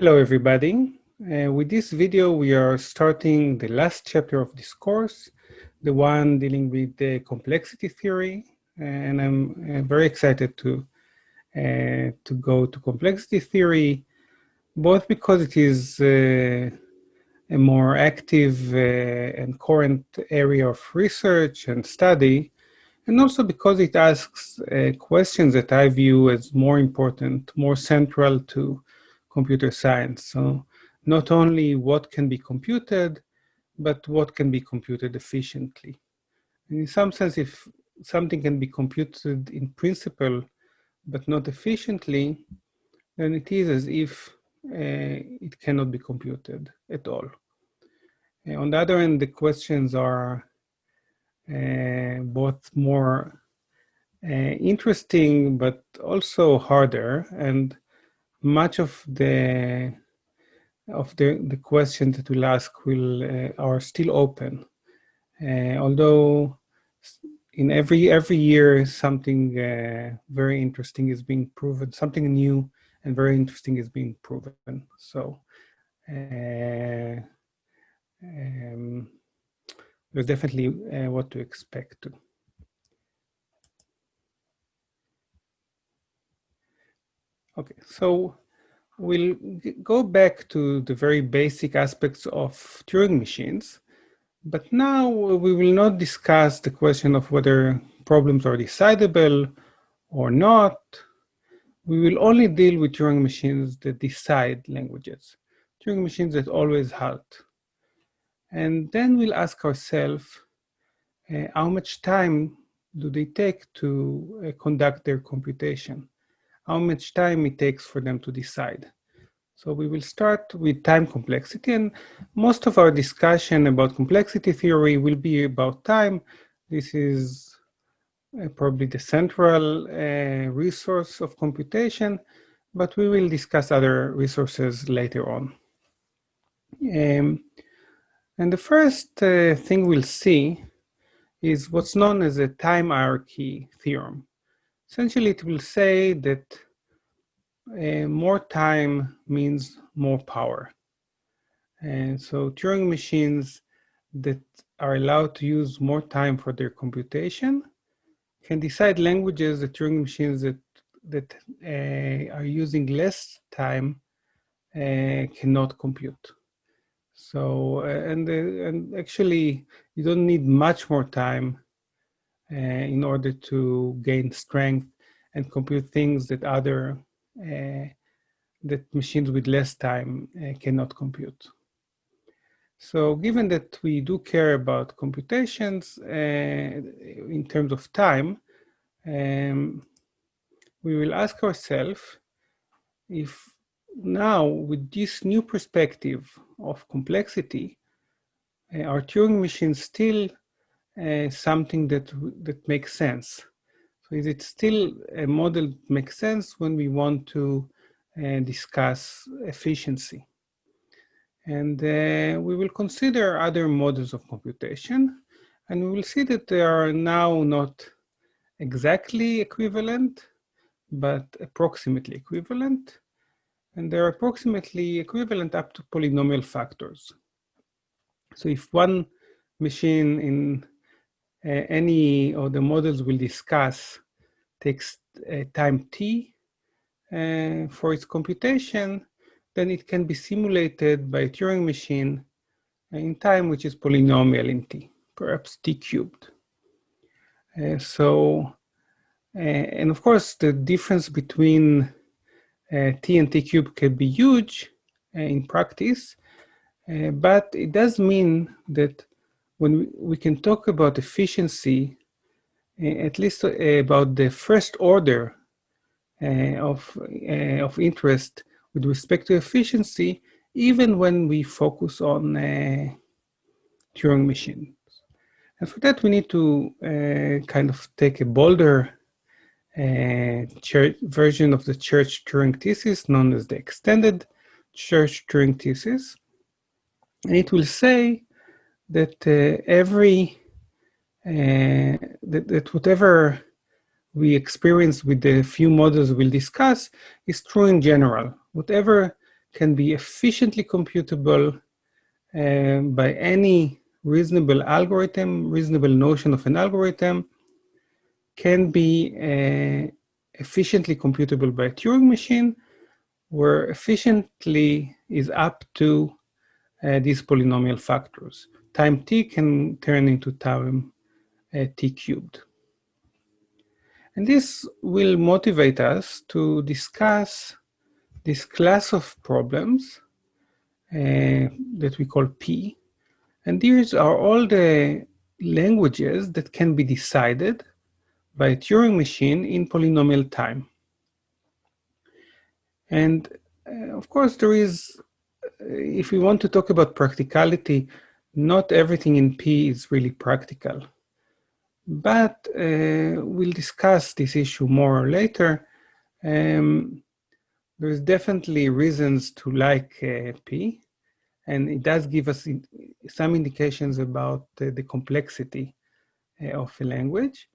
Hello, everybody. With this video, we are starting the last chapter of this course, the one dealing with the complexity theory. And I'm very excited to go to complexity theory, both because it is a more active and current area of research and study, and also because it asks questions that I view as more important, more central to computer science. So not only what can be computed, but what can be computed efficiently. And in some sense, if something can be computed in principle, but not efficiently, then it is as if it cannot be computed at all. On the other hand, the questions are both more interesting, but also harder. And much of the questions that we'll ask are still open, although in every year something very interesting is being proven, something new and very interesting is being proven. So there's definitely what to expect. Okay, so we'll go back to the very basic aspects of Turing machines, but now we will not discuss the question of whether problems are decidable or not. We will only deal with Turing machines that decide languages, Turing machines that always halt. And then we'll ask ourselves, how much time do they take to conduct their computation? How much time it takes for them to decide? So we will start with time complexity, and most of our discussion about complexity theory will be about time. This is probably the central resource of computation, but we will discuss other resources later on. And the first thing we'll see is what's known as a time hierarchy theorem. Essentially, it will say that more time means more power. And so Turing machines that are allowed to use more time for their computation can decide languages that Turing machines that are using less time cannot compute. So, and actually, you don't need much more time in order to gain strength and compute things that that machines with less time cannot compute. So given that we do care about computations in terms of time, we will ask ourselves if now with this new perspective of complexity, are Turing machines still something that makes sense? So is it still a model that makes sense when we want to discuss efficiency? And we will consider other models of computation, and we will see that they are now not exactly equivalent, but approximately equivalent. And they're approximately equivalent up to polynomial factors. So if one machine in any of the models we'll discuss takes time t for its computation, then it can be simulated by a Turing machine in time which is polynomial in t, perhaps t cubed. And of course, the difference between t and t cubed can be huge in practice, but it does mean that when we can talk about efficiency, at least about the first order of interest with respect to efficiency, even when we focus on Turing machines. And for that, we need to kind of take a bolder version of the Church-Turing thesis, known as the extended Church-Turing thesis. And it will say that that whatever we experience with the few models we'll discuss is true in general. Whatever can be efficiently computable by any reasonable algorithm, reasonable notion of an algorithm, can be efficiently computable by a Turing machine, where efficiently is up to these polynomial factors. Time t can turn into time t cubed. And this will motivate us to discuss this class of problems that we call P. And these are all the languages that can be decided by a Turing machine in polynomial time. And of course, there is, if we want to talk about practicality, not everything in P is really practical. But we'll discuss this issue more later. There's definitely reasons to like P, and it does give us some indications about the complexity of a language.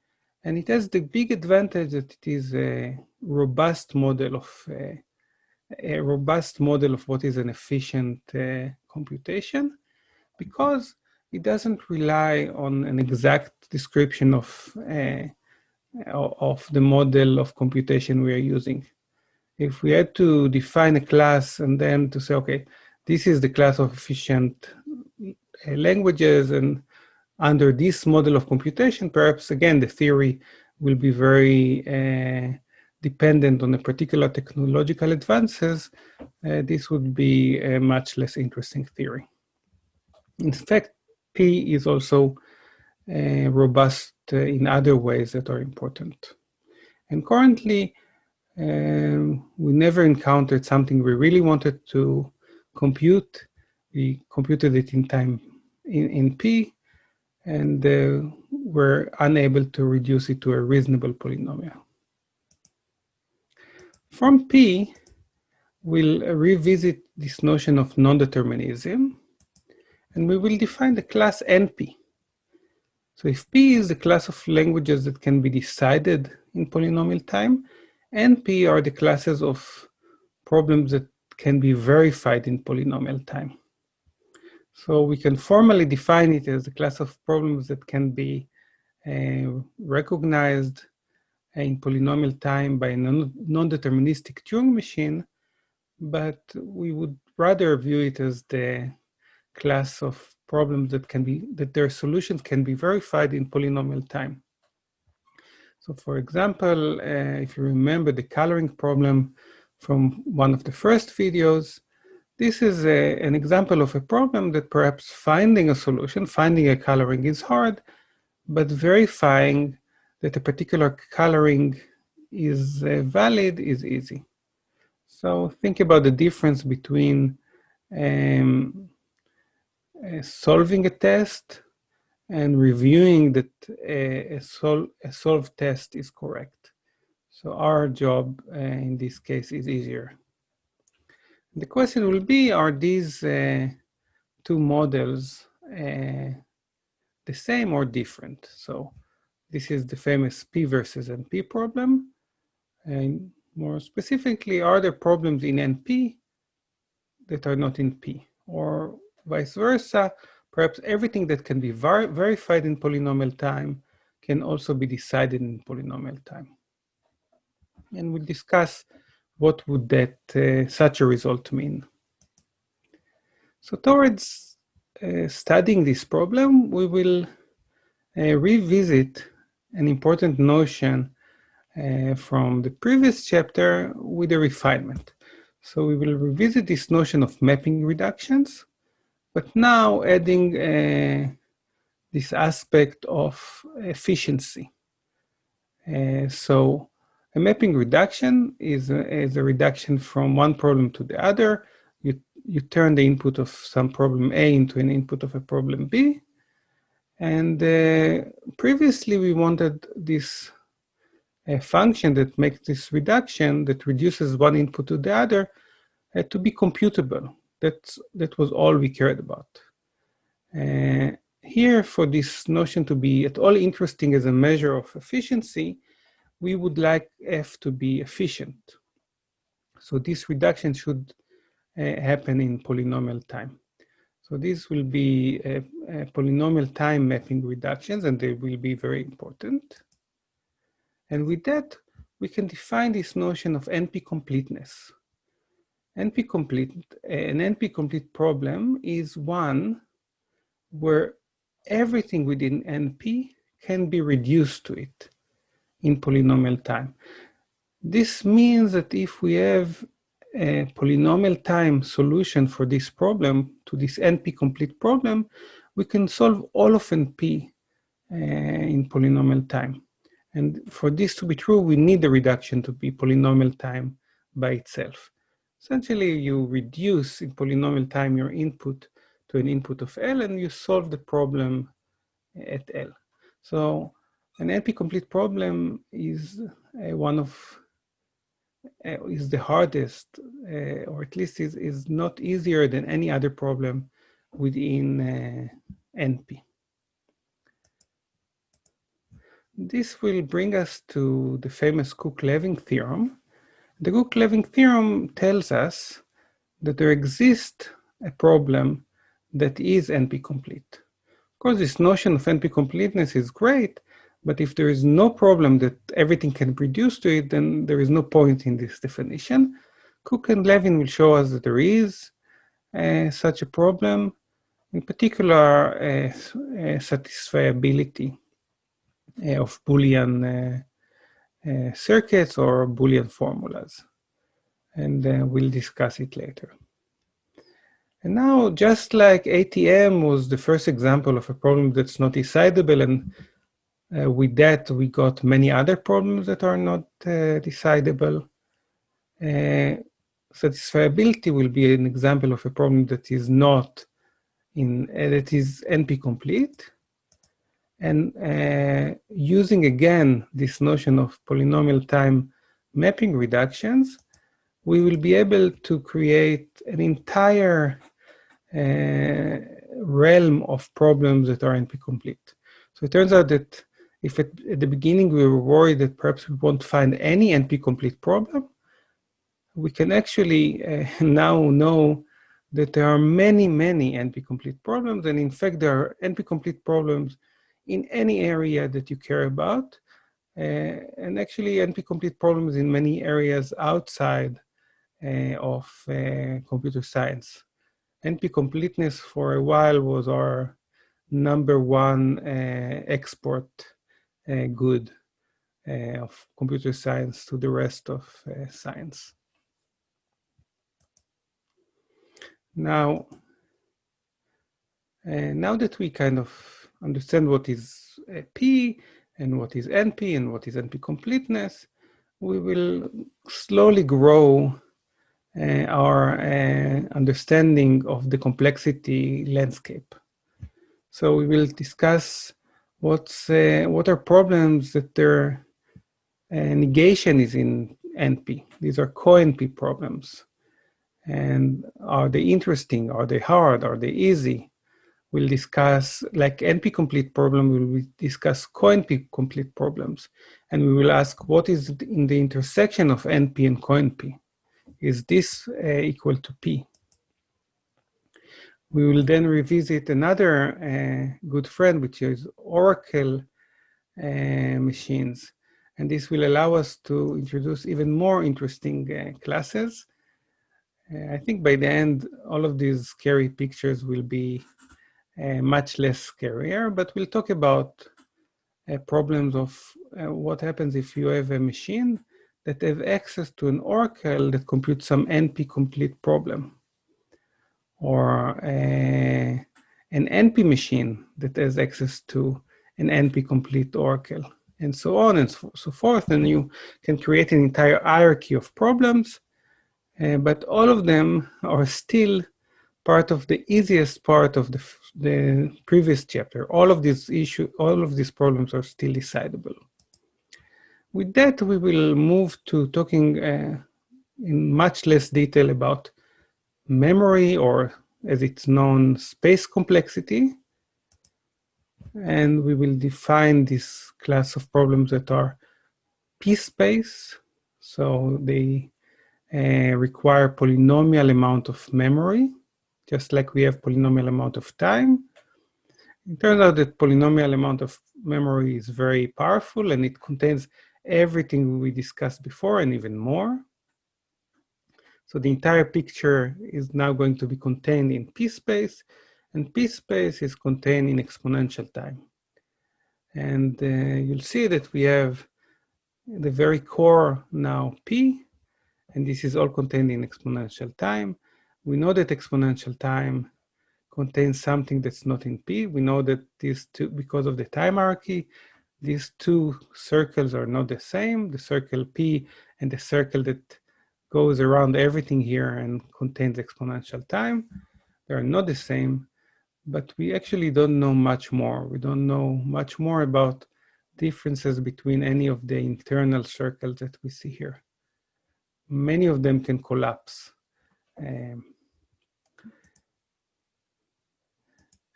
And it has the big advantage that it is a robust model of what is an efficient computation, because it doesn't rely on an exact description of the model of computation we are using. If we had to define a class and then to say, okay, this is the class of efficient languages, and under this model of computation, perhaps again, the theory will be very dependent on a particular technological advances. This would be a much less interesting theory. In fact, P is also robust in other ways that are important. And currently, we never encountered something we really wanted to compute. We computed it in time in P, and were unable to reduce it to a reasonable polynomial. From P, we'll revisit this notion of non-determinism, and we will define the class NP. So if P is the class of languages that can be decided in polynomial time, NP are the classes of problems that can be verified in polynomial time. So we can formally define it as a class of problems that can be recognized in polynomial time by a non-deterministic Turing machine, but we would rather view it as the class of problems that their solutions can be verified in polynomial time. So for example, if you remember the coloring problem from one of the first videos, this is an example of a problem that perhaps finding a solution, finding a coloring is hard, but verifying that a particular coloring is valid is easy. So think about the difference between solving a test and reviewing that a solved test is correct. So our job in this case is easier. The question will be, are these two models the same or different? So this is the famous P versus NP problem. And more specifically, are there problems in NP that are not in P? Or vice versa, perhaps everything that can be verified in polynomial time can also be decided in polynomial time. And we'll discuss what would that such a result mean. So towards studying this problem, we will revisit an important notion from the previous chapter with a refinement. So we will revisit this notion of mapping reductions, but now adding this aspect of efficiency. So a mapping reduction is a reduction from one problem to the other. You turn the input of some problem A into an input of a problem B. And previously we wanted this function that makes this reduction, that reduces one input to the other, to be computable. That was all we cared about. Here, for this notion to be at all interesting as a measure of efficiency, we would like F to be efficient. So this reduction should happen in polynomial time. So these will be polynomial time mapping reductions, and they will be very important. And with that, we can define this notion of NP-completeness. An NP-complete problem is one where everything within NP can be reduced to it in polynomial time. This means that if we have a polynomial time solution for this problem, to this NP-complete problem, we can solve all of NP in polynomial time. And for this to be true, we need the reduction to be polynomial time by itself. Essentially, you reduce in polynomial time your input to an input of L, and you solve the problem at L. So an NP-complete problem is is the hardest, or at least is not easier than any other problem within NP. This will bring us to the famous Cook-Levin theorem. The Cook-Levin theorem tells us that there exists a problem that is NP-complete. Of course, this notion of NP-completeness is great, but if there is no problem that everything can be reduced to it, then there is no point in this definition. Cook and Levin will show us that there is such a problem, in particular satisfiability of Boolean circuits or Boolean formulas. And we'll discuss it later. And now, just like ATM was the first example of a problem that's not decidable, and with that, we got many other problems that are not decidable. Satisfiability will be an example of a problem that is not that is NP-complete. And using again this notion of polynomial time mapping reductions, we will be able to create an entire realm of problems that are NP-complete. So it turns out that if at the beginning we were worried that perhaps we won't find any NP-complete problem, we can actually now know that there are many, many NP-complete problems. And in fact, there are NP-complete problems in any area that you care about. And actually NP-complete problems in many areas outside of computer science. NP-completeness for a while was our #1 export good of computer science to the rest of science. Now, now that we kind of understand what is P and what is NP and what is NP-completeness, we will slowly grow our understanding of the complexity landscape. So we will discuss what are problems that their negation is in NP. These are co-NP problems. And are they interesting? Are they hard? Are they easy? We'll discuss, like NP-complete problem, we will discuss co-NP-complete problems. And we will ask what is in the intersection of NP and co-NP. Is this equal to P? We will then revisit another good friend, which is Oracle machines. And this will allow us to introduce even more interesting classes. I think by the end, all of these scary pictures will be much less scarier, but we'll talk about problems of what happens if you have a machine that have access to an oracle that computes some NP-complete problem, or an NP machine that has access to an NP-complete oracle, and so on and so forth. And you can create an entire hierarchy of problems, but all of them are still part of the easiest part of the previous chapter. All of these problems are still decidable. With that, we will move to talking in much less detail about memory, or as it's known, space complexity. And we will define this class of problems that are P-space. So they require polynomial amount of memory, just like we have polynomial amount of time. It turns out that polynomial amount of memory is very powerful, and it contains everything we discussed before and even more. So the entire picture is now going to be contained in p-space, and p-space is contained in exponential time. And you'll see that we have the very core now p, and this is all contained in exponential time. We know that exponential time contains something that's not in p. We know that these two, because of the time hierarchy, these two circles are not the same. The circle p and the circle that goes around everything here and contains exponential time, they are not the same, but we actually don't know much more. We don't know much more about differences between any of the internal circles that we see here. Many of them can collapse.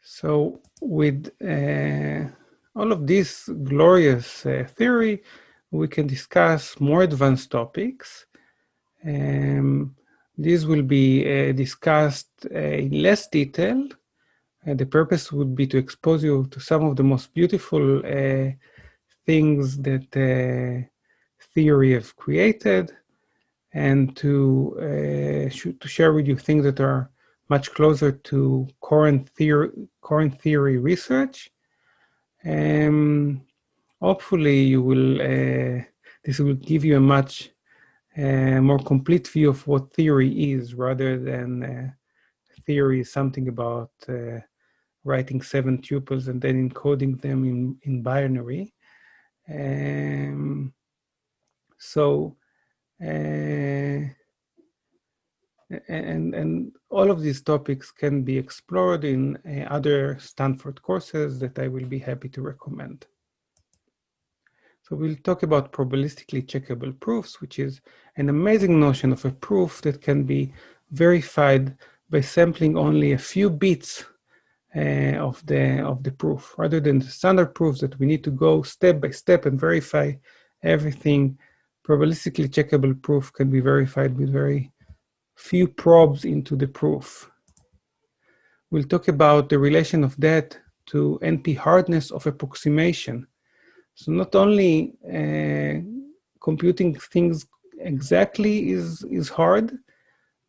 So with all of this glorious theory, we can discuss more advanced topics. These will be discussed in less detail. The purpose would be to expose you to some of the most beautiful things that theory have created, and to share with you things that are much closer to current theory research. Hopefully you will, this will give you a much more complete view of what theory is, rather than theory is something about writing 7 tuples and then encoding them in binary. And all of these topics can be explored in other Stanford courses that I will be happy to recommend. So we'll talk about probabilistically checkable proofs, which is an amazing notion of a proof that can be verified by sampling only a few bits of the proof, rather than the standard proofs that we need to go step by step and verify everything. Probabilistically checkable proof can be verified with very few probes into the proof. We'll talk about the relation of that to NP hardness of approximation. So not only computing things exactly is hard,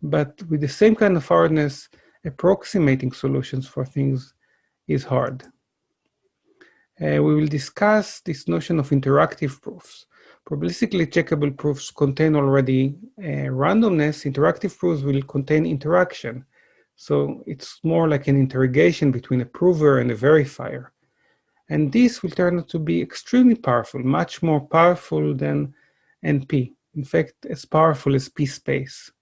but with the same kind of hardness, approximating solutions for things is hard. We will discuss this notion of interactive proofs. Probabilistically checkable proofs contain already randomness. Interactive proofs will contain interaction. So it's more like an interrogation between a prover and a verifier. And this will turn out to be extremely powerful, much more powerful than NP. In fact, as powerful as p-space.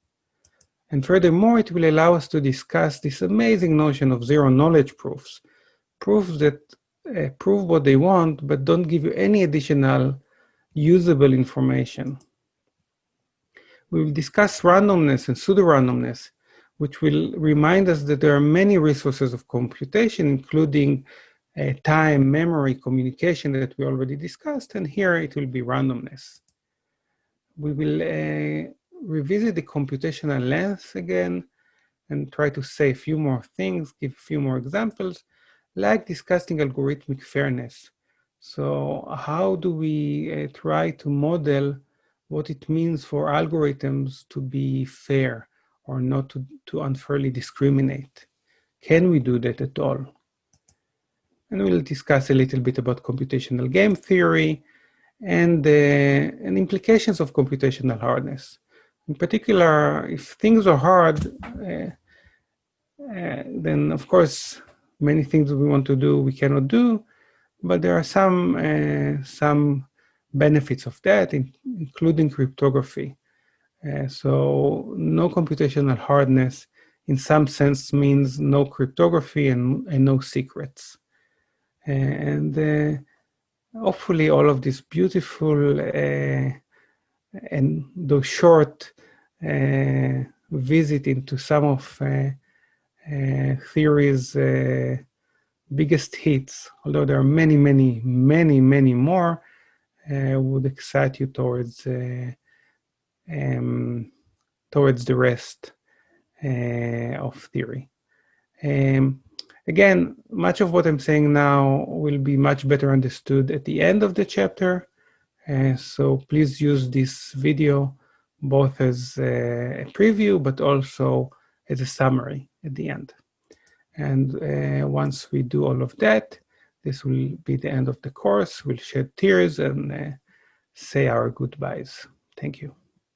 And furthermore, it will allow us to discuss this amazing notion of zero knowledge proofs. Proofs that prove what they want, but don't give you any additional usable information. We will discuss randomness and pseudo-randomness, which will remind us that there are many resources of computation, including time, memory, communication that we already discussed, and here it will be randomness. We will revisit the computational length again and try to say a few more things, give a few more examples, like discussing algorithmic fairness. So how do we try to model what it means for algorithms to be fair or not to unfairly discriminate? Can we do that at all? And we'll discuss a little bit about computational game theory and implications of computational hardness. In particular, if things are hard, then of course, many things we want to do, we cannot do, but there are some benefits of that, including cryptography. So no computational hardness in some sense means no cryptography and no secrets. And hopefully all of this beautiful and though short visit into some of theory's biggest hits, although there are many, many, many, many more, would excite you towards towards the rest of theory. Again, much of what I'm saying now will be much better understood at the end of the chapter. So please use this video both as a preview, but also as a summary at the end. And once we do all of that, this will be the end of the course. We'll shed tears and say our goodbyes. Thank you.